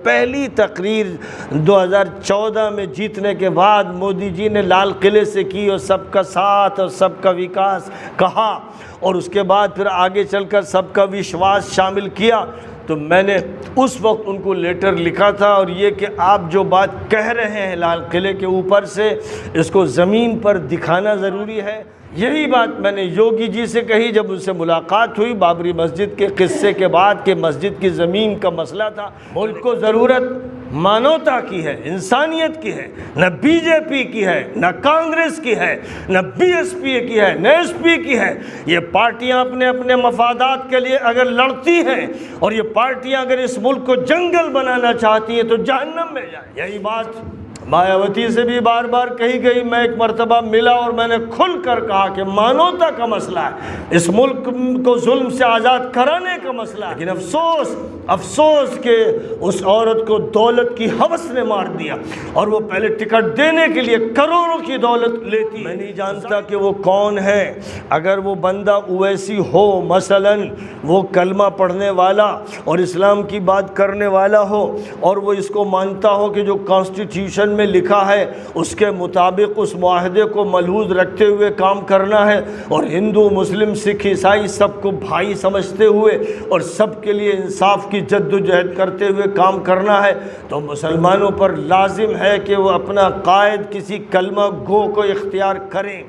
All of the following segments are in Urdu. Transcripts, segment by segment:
پہلی تقریر 2014 میں جیتنے کے بعد مودی جی نے لال قلعے سے کی اور سب کا ساتھ اور سب کا وکاس کہا، اور اس کے بعد پھر آگے چل کر سب کا وشواس شامل کیا، تو میں نے اس وقت ان کو لیٹر لکھا تھا، اور یہ کہ آپ جو بات کہہ رہے ہیں لال قلعے کے اوپر سے، اس کو زمین پر دکھانا ضروری ہے۔ یہی بات میں نے یوگی جی سے کہی جب ان سے ملاقات ہوئی بابری مسجد کے قصے کے بعد کہ مسجد کی زمین کا مسئلہ تھا۔ ملک کو ضرورت مانوتا کی ہے، انسانیت کی ہے، نہ بی جے پی کی ہے، نہ کانگریس کی ہے، نہ بی ایس پی کی ہے، نہ ایس پی کی ہے۔ یہ پارٹیاں اپنے اپنے مفادات کے لیے اگر لڑتی ہیں، اور یہ پارٹیاں اگر اس ملک کو جنگل بنانا چاہتی ہیں تو جہنم میں جائیں۔ یہی بات مایاوتی سے بھی بار بار کہی گئی۔ میں ایک مرتبہ ملا اور میں نے کھل کر کہا کہ مانوتا کا مسئلہ ہے، اس ملک کو ظلم سے آزاد کرانے کا مسئلہ ہے، لیکن افسوس کہ اس عورت کو دولت کی ہوس نے مار دیا، اور وہ پہلے ٹکٹ دینے کے لیے کروڑوں کی دولت لیتی۔ میں نہیں جانتا کہ وہ کون ہے۔ اگر وہ بندہ اویسی ہو، مثلا وہ کلمہ پڑھنے والا اور اسلام کی بات کرنے والا ہو، اور وہ اس کو مانتا ہو کہ جو کانسٹیٹیوشن میں لکھا ہے اس کے مطابق اس معاہدے کو ملحوظ رکھتے ہوئے کام کرنا ہے، اور ہندو مسلم سکھ عیسائی سب کو بھائی سمجھتے ہوئے اور سب کے لیے انصاف کی جد و جہد کرتے ہوئے کام کرنا ہے، تو مسلمانوں پر لازم ہے کہ وہ اپنا قائد کسی کلمہ گو کو اختیار کریں۔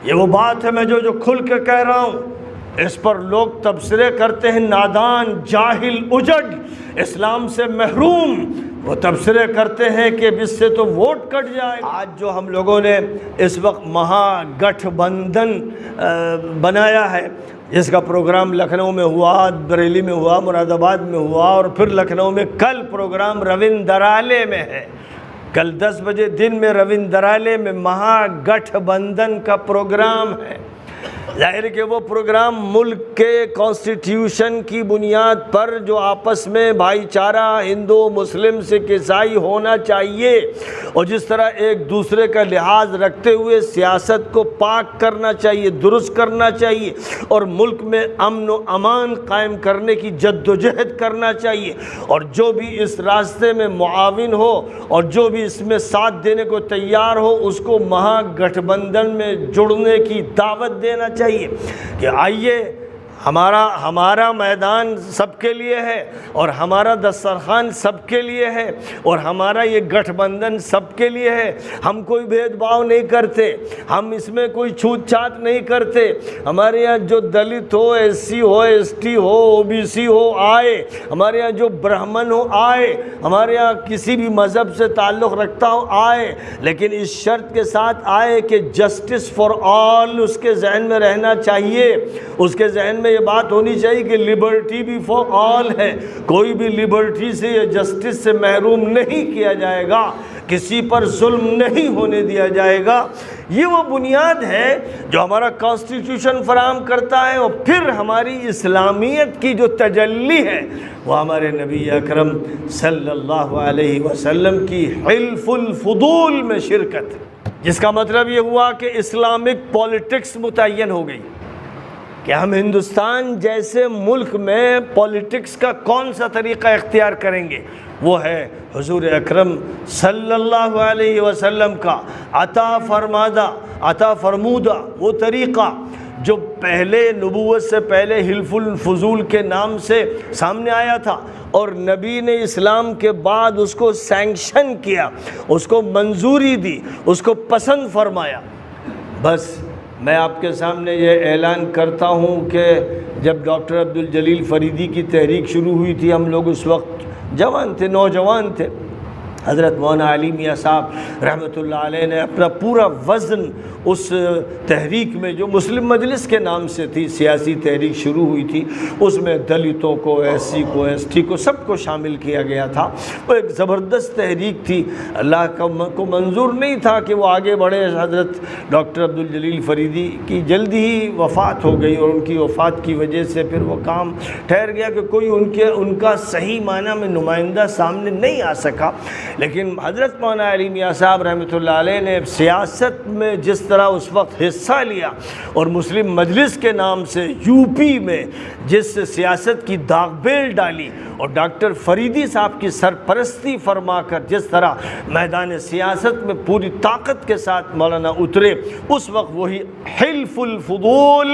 یہ وہ بات ہے میں جو کھل کے کہہ رہا ہوں۔ اس پر لوگ تبصرے کرتے ہیں نادان، جاہل، اجڑ، اسلام سے محروم۔ وہ تبصرے کرتے ہیں کہ اس سے تو ووٹ کٹ جائے۔ آج جو ہم لوگوں نے اس وقت مہا گٹھ بندھن بنایا ہے، جس کا پروگرام لکھنؤ میں ہوا، بریلی میں ہوا، مراد آباد میں ہوا، اور پھر لکھنؤ میں کل پروگرام روندرالے میں ہے۔ کل 10 بجے دن میں روندرالے میں مہا گٹھ بندھن کا پروگرام ہے۔ ظاہر ہے کہ وہ پروگرام ملک کے کانسٹیٹیوشن کی بنیاد پر جو آپس میں بھائی چارہ ہندو مسلم سکھ عیسائی ہونا چاہیے، اور جس طرح ایک دوسرے کا لحاظ رکھتے ہوئے سیاست کو پاک کرنا چاہیے، درست کرنا چاہیے، اور ملک میں امن و امان قائم کرنے کی جد و جہد کرنا چاہیے، اور جو بھی اس راستے میں معاون ہو اور جو بھی اس میں ساتھ دینے کو تیار ہو اس کو مہا گٹھ بندھن میں جڑنے کی دعوت دینا چاہیے کہ آئیے، ہمارا میدان سب کے لیے ہے، اور ہمارا دسترخوان سب کے لیے ہے، اور ہمارا یہ گٹھ بندھن سب کے لیے ہے۔ ہم کوئی بھید بھاؤ نہیں کرتے، ہم اس میں کوئی چھوت چھات نہیں کرتے۔ ہمارے یہاں جو دلت ہو، ایس سی ہو، ایس ٹی ہو، او بی سی ہو آئے، ہمارے یہاں جو برہمن ہو آئے، ہمارے یہاں کسی بھی مذہب سے تعلق رکھتا ہو آئے، لیکن اس شرط کے ساتھ آئے کہ جسٹس فار آل اس کے ذہن میں رہنا چاہیے۔ اس کے ذہن میں یہ بات ہونی چاہیے کہ لبرٹی بھی فار آل ہے، کوئی بھی لبرٹی سے یا جسٹس سے محروم نہیں کیا جائے گا، کسی پر ظلم نہیں ہونے دیا جائے گا۔ یہ وہ بنیاد ہے جو ہمارا کانسٹیٹیوشن فراہم کرتا ہے، اور پھر ہماری اسلامیت کی جو تجلی ہے وہ ہمارے نبی اکرم صلی اللہ علیہ وسلم کی حلف الفضول میں شرکت، جس کا مطلب یہ ہوا کہ اسلامک پولیٹکس متعین ہو گئی کہ ہم ہندوستان جیسے ملک میں پولیٹکس کا کون سا طریقہ اختیار کریں گے۔ وہ ہے حضور اکرم صلی اللہ علیہ وسلم کا عطا فرمودہ وہ طریقہ جو پہلے نبوت سے پہلے حلف الفضول کے نام سے سامنے آیا تھا، اور نبی نے اسلام کے بعد اس کو سینکشن کیا، اس کو منظوری دی، اس کو پسند فرمایا۔ بس میں آپ کے سامنے یہ اعلان کرتا ہوں کہ جب ڈاکٹر عبدالجلیل فریدی کی تحریک شروع ہوئی تھی، ہم لوگ اس وقت جوان تھے، نوجوان تھے۔ حضرت مولانا علی میاں صاحب رحمۃ اللہ علیہ نے اپنا پورا وزن اس تحریک میں جو مسلم مجلس کے نام سے تھی، سیاسی تحریک شروع ہوئی تھی، اس میں دلتوں کو، ایس سی کو، ایس ٹی کو، سب کو شامل کیا گیا تھا۔ وہ ایک زبردست تحریک تھی۔ اللہ کو منظور نہیں تھا کہ وہ آگے بڑھے۔ حضرت ڈاکٹر عبدالجلیل فریدی کی جلدی ہی وفات ہو گئی، اور ان کی وفات کی وجہ سے پھر وہ کام ٹھہر گیا کہ کوئی ان کا صحیح معنی میں نمائندہ سامنے نہیں آ سکا۔ لیکن حضرت مولانا علی میاں صاحب رحمۃ اللہ علیہ نے سیاست میں جس طرح اس وقت حصہ لیا اور مسلم مجلس کے نام سے یو پی میں جس سیاست کی داغ بیل ڈالی اور ڈاکٹر فریدی صاحب کی سرپرستی فرما کر جس طرح میدان سیاست میں پوری طاقت کے ساتھ مولانا اترے، اس وقت وہی حلف الفضول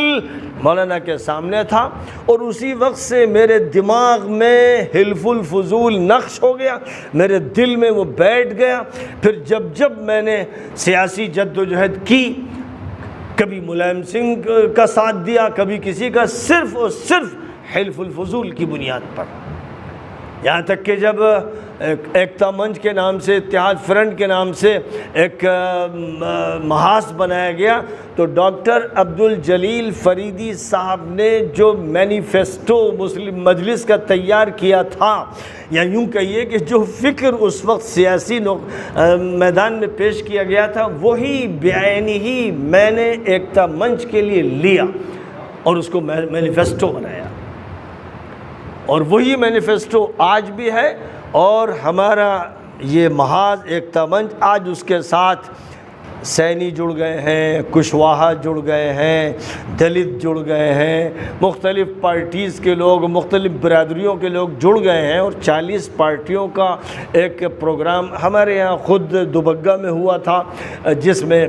مولانا کے سامنے تھا، اور اسی وقت سے میرے دماغ میں حلف الفضول نقش ہو گیا، میرے دل میں وہ بیٹھ گیا۔ پھر جب میں نے سیاسی جد و جہد کی، کبھی ملائم سنگھ کا ساتھ دیا، کبھی کسی کا، صرف اور صرف حلف الفضول کی بنیاد پر، یہاں تک کہ جب ایکتا منچ کے نام سے، اتحاد فرنٹ کے نام سے ایک محاذ بنایا گیا تو ڈاکٹر عبدالجلیل فریدی صاحب نے جو مینیفیسٹو مسلم مجلس کا تیار کیا تھا، یا یوں کہیے کہ جو فکر اس وقت سیاسی میدان میں پیش کیا گیا تھا، وہی بعینی ہی میں نے ایکتا منچ کے لیے لیا اور اس کو مینیفیسٹو بنایا، اور وہی مینیفیسٹو آج بھی ہے۔ اور ہمارا یہ محاذ ایکتا منچ آج اس کے ساتھ سینی جڑ گئے ہیں، کشواہا جڑ گئے ہیں، دلت جڑ گئے ہیں، مختلف پارٹیز کے لوگ، مختلف برادریوں کے لوگ جڑ گئے ہیں، اور 40 پارٹیوں کا ایک پروگرام ہمارے یہاں خود دوبگہ میں ہوا تھا، جس میں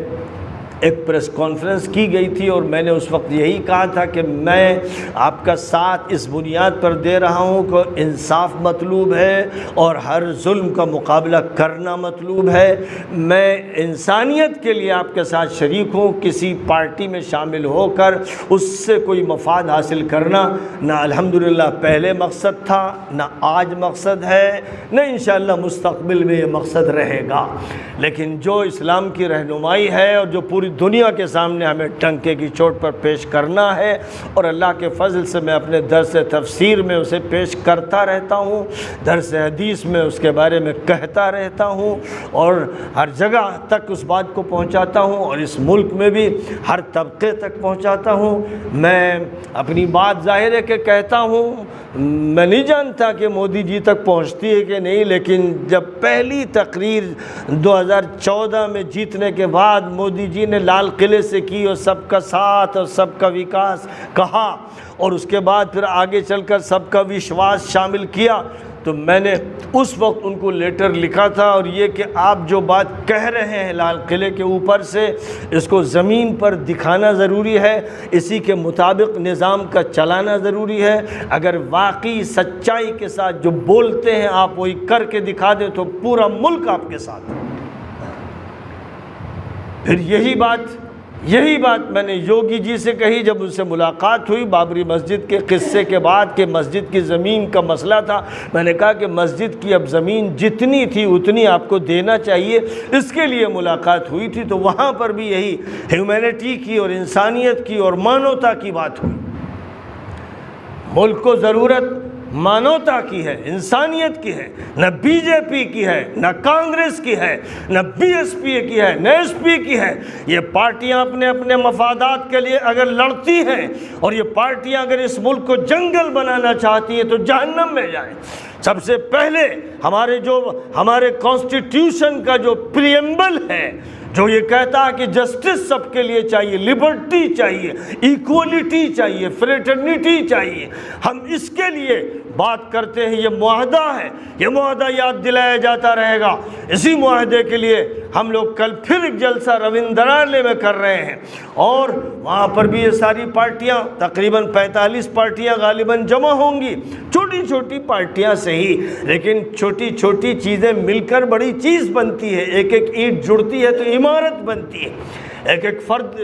ایک پریس کانفرنس کی گئی تھی، اور میں نے اس وقت یہی کہا تھا کہ میں آپ کا ساتھ اس بنیاد پر دے رہا ہوں کہ انصاف مطلوب ہے اور ہر ظلم کا مقابلہ کرنا مطلوب ہے۔ میں انسانیت کے لیے آپ کے ساتھ شریک ہوں، کسی پارٹی میں شامل ہو کر اس سے کوئی مفاد حاصل کرنا نہ الحمدللہ پہلے مقصد تھا، نہ آج مقصد ہے، نہ انشاءاللہ مستقبل میں یہ مقصد رہے گا۔ لیکن جو اسلام کی رہنمائی ہے اور جو پوری دنیا کے سامنے ہمیں ٹنکے کی چوٹ پر پیش کرنا ہے، اور اللہ کے فضل سے میں اپنے درس تفسیر میں اسے پیش کرتا رہتا ہوں، درس حدیث میں اس کے بارے میں کہتا رہتا ہوں، اور ہر جگہ تک اس بات کو پہنچاتا ہوں، اور اس ملک میں بھی ہر طبقے تک پہنچاتا ہوں۔ میں اپنی بات ظاہر ہے کہ کہتا ہوں، میں نہیں جانتا کہ مودی جی تک پہنچتی ہے کہ نہیں، لیکن جب پہلی تقریر 2014 میں جیتنے کے بعد مودی جی نے لال قلعے سے کی اور سب کا ساتھ اور سب کا وکاس کہا، اور اس کے بعد پھر آگے چل کر سب کا وشواس شامل کیا، تو میں نے اس وقت ان کو لیٹر لکھا تھا، اور یہ کہ آپ جو بات کہہ رہے ہیں لال قلعے کے اوپر سے، اس کو زمین پر دکھانا ضروری ہے، اسی کے مطابق نظام کا چلانا ضروری ہے۔ اگر واقعی سچائی کے ساتھ جو بولتے ہیں آپ وہی کر کے دکھا دیں تو پورا ملک آپ کے ساتھ ہے۔ پھر یہی بات میں نے یوگی جی سے کہی جب ان سے ملاقات ہوئی بابری مسجد کے قصے کے بعد کہ مسجد کی زمین کا مسئلہ تھا۔ میں نے کہا کہ مسجد کی اب زمین جتنی تھی اتنی آپ کو دینا چاہیے، اس کے لیے ملاقات ہوئی تھی، تو وہاں پر بھی یہی ہیومینٹی کی اور انسانیت کی اور مانوتا کی بات ہوئی۔ ملک کو ضرورت مانوتا کی ہے، انسانیت کی ہے، نہ بی جے پی کی ہے، نہ کانگریس کی ہے، نہ بی ایس پی کی ہے، نہ ایس پی کی ہے۔ یہ پارٹیاں اپنے اپنے مفادات کے لیے اگر لڑتی ہیں، اور یہ پارٹیاں اگر اس ملک کو جنگل بنانا چاہتی ہیں تو جہنم میں جائیں۔ سب سے پہلے ہمارے کانسٹیٹیوشن کا جو پریمبل ہے، جو یہ کہتا ہے کہ جسٹس سب کے لیے چاہیے، لبرٹی چاہیے، ایکوالٹی چاہیے، فریٹرنیٹی چاہیے، ہم اس کے لیے بات کرتے ہیں۔ یہ معاہدہ ہے، یہ معاہدہ یاد دلایا جاتا رہے گا۔ اسی معاہدے کے لیے ہم لوگ کل پھر ایک جلسہ روندرالے میں کر رہے ہیں، اور وہاں پر بھی یہ ساری پارٹیاں تقریباً 45 پارٹیاں غالباً جمع ہوں گی، چھوٹی چھوٹی پارٹیاں صحیح، لیکن چھوٹی چھوٹی چیزیں مل کر بڑی چیز بنتی ہے۔ ایک ایک اینٹ جڑتی ہے تو عمارت بنتی ہے، ایک ایک فرد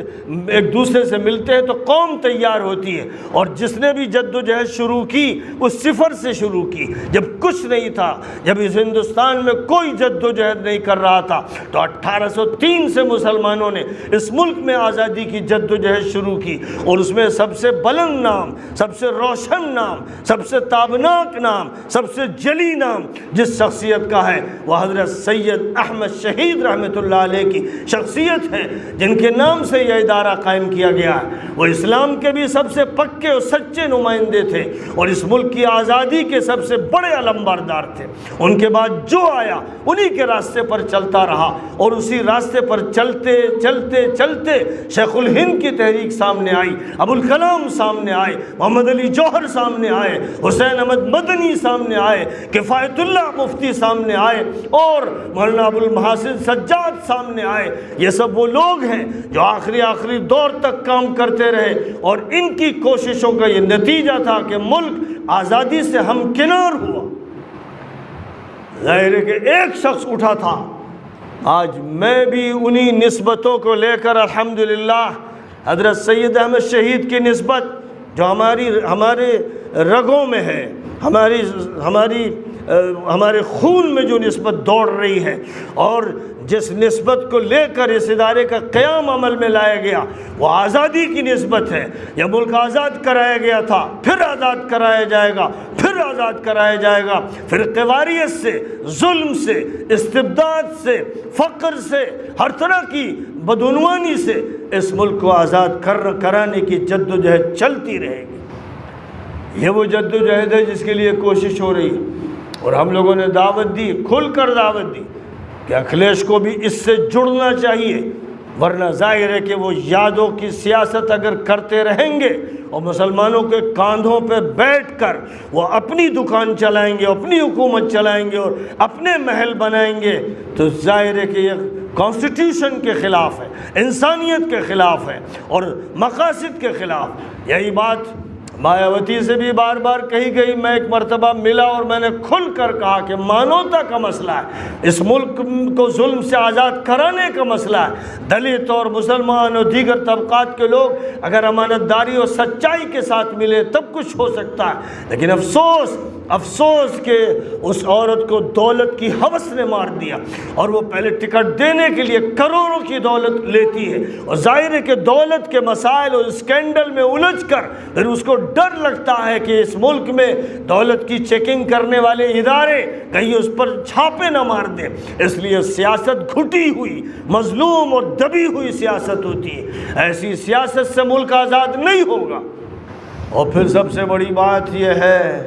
ایک دوسرے سے ملتے ہیں تو قوم تیار ہوتی ہے۔ اور جس نے بھی جد و جہد شروع کی وہ صفر سے شروع کی، جب کچھ نہیں تھا، جب اس ہندوستان میں کوئی جد و جہد نہیں کر رہا تھا، تو 1803 سے مسلمانوں نے اس ملک میں آزادی کی جد و جہد شروع کی، اور اس میں سب سے بلند نام، سب سے روشن نام، سب سے تابناک نام، سب سے جلی نام جس شخصیت کا ہے وہ حضرت سید احمد شہید رحمۃ اللہ علیہ کی شخصیت ہے، ان کے نام سے یہ ادارہ قائم کیا گیا ہے۔ وہ اسلام کے بھی سب سے پکے اور سچے نمائندے تھے اور اس ملک کی آزادی کے سب سے بڑے علمبردار تھے۔ ان کے بعد جو آیا انہی کے راستے پر چلتا رہا، اور اسی راستے پر چلتے چلتے چلتے شیخ الہند کی تحریک سامنے آئی، ابوالکلام سامنے آئے، محمد علی جوہر سامنے آئے، حسین احمد مدنی سامنے آئے، کفایت اللہ مفتی سامنے آئے، اور مولانا ابوالمحاسن سجاد سامنے آئے۔ یہ سب وہ لوگ ہیں جو آخری دور تک کام کرتے رہے، اور ان کی کوششوں کا یہ نتیجہ تھا کہ ملک آزادی سے ہمکنار ہوا۔ ظاہر ہے کہ ایک شخص اٹھا تھا، آج میں بھی انہی نسبتوں کو لے کر الحمدللہ حضرت سید احمد شہید کی نسبت جو ہمارے رگوں میں ہے، ہمارے خون میں جو نسبت دوڑ رہی ہے، اور جس نسبت کو لے کر اس ادارے کا قیام عمل میں لایا گیا وہ آزادی کی نسبت ہے۔ یہ ملک آزاد کرایا گیا تھا، پھر آزاد کرایا جائے گا، پھر آزاد کرایا جائے گا، فرقہ واریت سے، ظلم سے، استبداد سے، فقر سے، ہر طرح کی بدعنوانی سے اس ملک کو آزاد کرانے کی جدوجہد چلتی رہے گی۔ یہ وہ جدوجہد ہے جس کے لیے کوشش ہو رہی ہے، اور ہم لوگوں نے دعوت دی، کھل کر دعوت دی کہ اکھلیش کو بھی اس سے جڑنا چاہیے، ورنہ ظاہر ہے کہ وہ یادوں کی سیاست اگر کرتے رہیں گے اور مسلمانوں کے کاندھوں پہ بیٹھ کر وہ اپنی دکان چلائیں گے، اپنی حکومت چلائیں گے اور اپنے محل بنائیں گے، تو ظاہر ہے کہ یہ کانسٹیٹیوشن کے خلاف ہے، انسانیت کے خلاف ہے اور مقاصد کے خلاف۔ یہی بات مایاوتی سے بھی بار بار کہی گئی۔ میں ایک مرتبہ ملا اور میں نے کھل کر کہا کہ مانوتا کا مسئلہ ہے، اس ملک کو ظلم سے آزاد کرانے کا مسئلہ ہے۔ دلت اور مسلمان اور دیگر طبقات کے لوگ اگر امانتداری اور سچائی کے ساتھ ملے تب کچھ ہو سکتا ہے، لیکن افسوس کہ اس عورت کو دولت کی ہوس نے مار دیا، اور وہ پہلے ٹکٹ دینے کے لیے کروڑوں کی دولت لیتی ہے، اور ظاہر ہے کہ دولت کے مسائل اور اسکینڈل میں الجھ کر پھر اس کو ڈر لگتا ہے کہ اس ملک میں دولت کی چیکنگ کرنے والے ادارے کہیں اس پر چھاپے نہ مار دیں، اس لیے سیاست گھٹی ہوئی، مظلوم اور دبی ہوئی سیاست ہوتی ہے۔ ایسی سیاست سے ملک آزاد نہیں ہوگا۔ اور پھر سب سے بڑی بات یہ ہے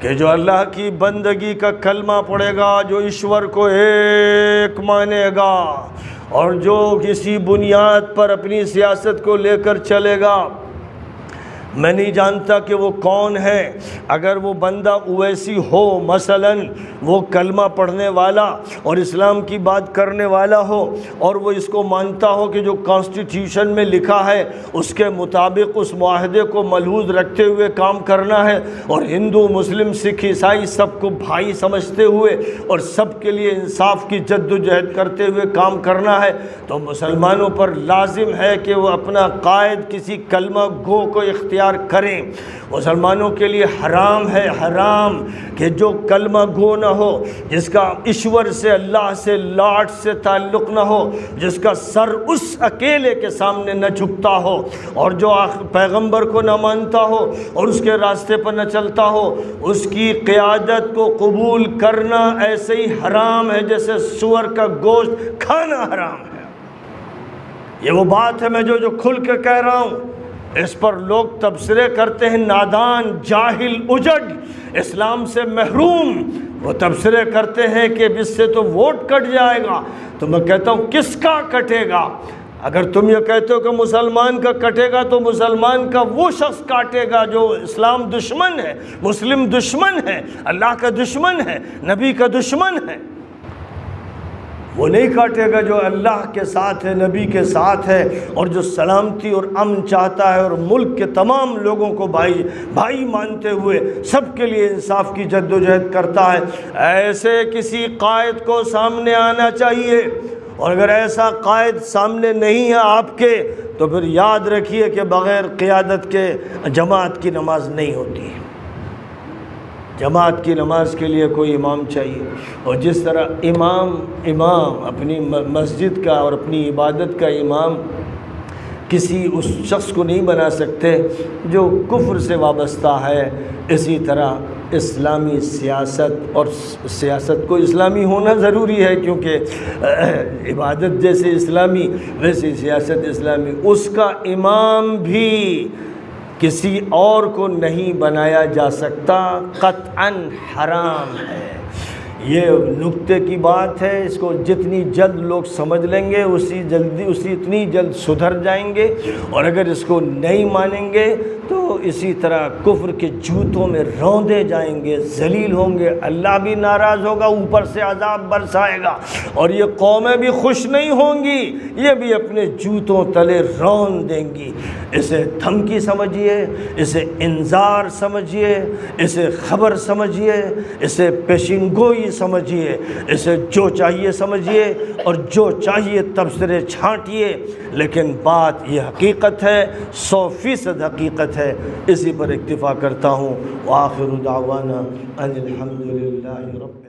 کہ جو اللہ کی بندگی کا کلمہ پڑھے گا، جو ایشور کو ایک مانے گا، اور جو کسی بنیاد پر اپنی سیاست کو لے کر چلے گا، میں نہیں جانتا کہ وہ کون ہے، اگر وہ بندہ اویسی ہو مثلاً، وہ کلمہ پڑھنے والا اور اسلام کی بات کرنے والا ہو، اور وہ اس کو مانتا ہو کہ جو کانسٹیٹیوشن میں لکھا ہے اس کے مطابق اس معاہدے کو ملحوظ رکھتے ہوئے کام کرنا ہے، اور ہندو مسلم سکھ عیسائی سب کو بھائی سمجھتے ہوئے اور سب کے لیے انصاف کی جد و جہد کرتے ہوئے کام کرنا ہے، تو مسلمانوں پر لازم ہے کہ وہ اپنا قائد کسی کلمہ گو کو اختیار کریں۔ مسلمانوں کے لیے حرام ہے، حرام کہ جو کلمہ گو نہ ہو، جس کا ایشور سے، اللہ سے، لاٹ سے تعلق نہ ہو، جس کا سر اس اکیلے کے سامنے نہ جھکتا ہو، اور جو پیغمبر کو نہ مانتا ہو اور اس کے راستے پر نہ چلتا ہو، اس کی قیادت کو قبول کرنا ایسے ہی حرام ہے جیسے سور کا گوشت کھانا حرام ہے۔ یہ وہ بات ہے میں جو کھل کے کہہ رہا ہوں۔ اس پر لوگ تبصرے کرتے ہیں، نادان، جاہل، اجڑ، اسلام سے محروم، وہ تبصرے کرتے ہیں کہ اس سے تو ووٹ کٹ جائے گا۔ تو میں کہتا ہوں کس کا کٹے گا؟ اگر تم یہ کہتے ہو کہ مسلمان کا کٹے گا تو مسلمان کا وہ شخص کاٹے گا جو اسلام دشمن ہے، مسلم دشمن ہے، اللہ کا دشمن ہے، نبی کا دشمن ہے۔ وہ نہیں کاٹے گا جو اللہ کے ساتھ ہے، نبی کے ساتھ ہے، اور جو سلامتی اور امن چاہتا ہے، اور ملک کے تمام لوگوں کو بھائی مانتے ہوئے سب کے لیے انصاف کی جد و جہد کرتا ہے۔ ایسے کسی قائد کو سامنے آنا چاہیے، اور اگر ایسا قائد سامنے نہیں ہے آپ کے تو پھر یاد رکھیے کہ بغیر قیادت کے جماعت کی نماز نہیں ہوتی ہے۔ جماعت کی نماز کے لیے کوئی امام چاہیے، اور جس طرح امام اپنی مسجد کا اور اپنی عبادت کا امام کسی اس شخص کو نہیں بنا سکتے جو کفر سے وابستہ ہے۔ اسی طرح اسلامی سیاست، اور سیاست کو اسلامی ہونا ضروری ہے، کیونکہ عبادت جیسے اسلامی ویسے سیاست اسلامی، اس کا امام بھی کسی اور کو نہیں بنایا جا سکتا، قطعاً حرام ہے۔ یہ نکتے کی بات ہے، اس کو جتنی جلد لوگ سمجھ لیں گے اتنی جلد سدھر جائیں گے، اور اگر اس کو نہیں مانیں گے تو اسی طرح کفر کے جوتوں میں روندے جائیں گے، ذلیل ہوں گے، اللہ بھی ناراض ہوگا، اوپر سے عذاب برسائے گا، اور یہ قومیں بھی خوش نہیں ہوں گی، یہ بھی اپنے جوتوں تلے رون دیں گی۔ اسے دھمکی سمجھیے، اسے انذار سمجھیے، اسے خبر سمجھیے، اسے پیشین گوئی سمجھیے، اسے جو چاہیے سمجھیے اور جو چاہیے تبصرے چھانٹیے، لیکن بات یہ حقیقت ہے، 100% حقیقت ہے، اسی پر اکتفا کرتا ہوں۔ وآخر دعوانا ان الحمد للہ رب